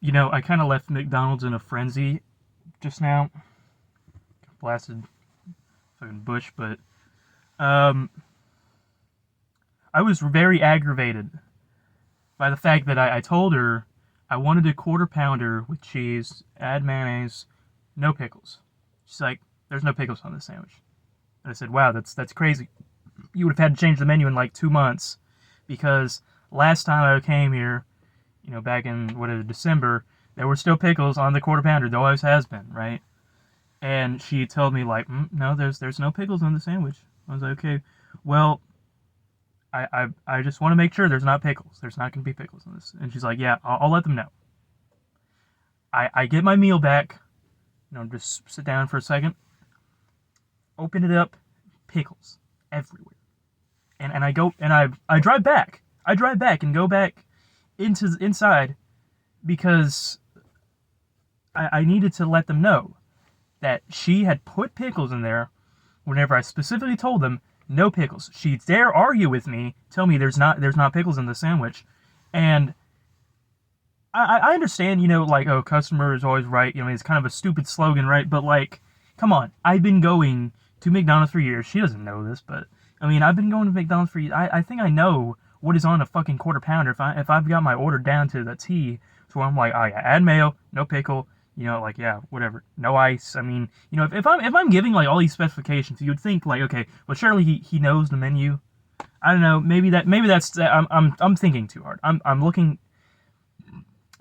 I kind of left McDonald's in a frenzy just now. Blasted fucking Bush, but um, I was very aggravated by the fact that I told her I wanted a quarter pounder with cheese, add mayonnaise, no pickles. She's like, "There's no pickles on this sandwich." And I said, "Wow, that's crazy. You would have had to change the menu in like 2 months, because last time I came here, back in December, there were still pickles on the quarter pounder. There always has been, right?" And she told me like, "No, there's no pickles on the sandwich." I was like, "Okay, well, I just want to make sure there's not pickles. There's not going to be pickles on this." And she's like, "Yeah, I'll let them know." I get my meal back, just sit down for a second, open it up, pickles everywhere. And I go and I drive back. I drive back and go back inside because I needed to let them know that she had put pickles in there whenever I specifically told them no pickles. She dare argue with me, tell me there's not pickles in the sandwich, and I understand, like, oh, customer is always right. It's kind of a stupid slogan, right? But like, come on, I've been going to McDonald's for years. She doesn't know this, but I've been going to McDonald's for years. I think I know what is on a fucking quarter pounder. If I've got my order down to the T, so I'm like, oh yeah, add mayo, no pickle, like, yeah, whatever, no ice. If I'm giving like all these specifications, you would think like, okay, well, surely he knows the menu. I don't know. Maybe that's I'm thinking too hard. I'm looking.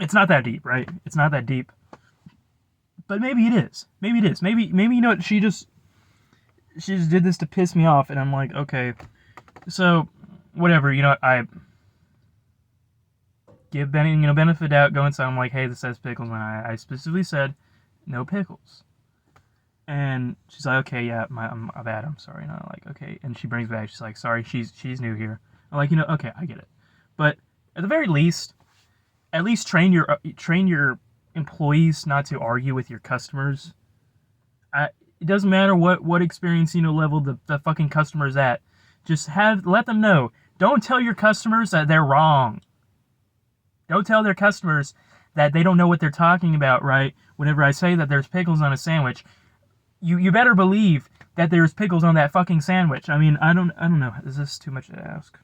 It's not that deep, right? It's not that deep. But maybe it is. Maybe it is. Maybe what, she just did this to piss me off, and I'm like, okay, so whatever. I give benefit of doubt, go inside. I'm like, hey, this says pickles, and I specifically said no pickles. And she's like, okay, yeah, I'm bad. I'm sorry. And I'm like, okay. And she brings back. She's like, sorry, she's new here. I'm like, okay, I get it. But at the very least, at least train your employees not to argue with your customers. It doesn't matter what experience level the fucking customer's at. Just let them know. Don't tell your customers that they're wrong. Don't tell their customers that they don't know what they're talking about, right? Whenever I say that there's pickles on a sandwich, you better believe that there's pickles on that fucking sandwich. I don't know. Is this too much to ask?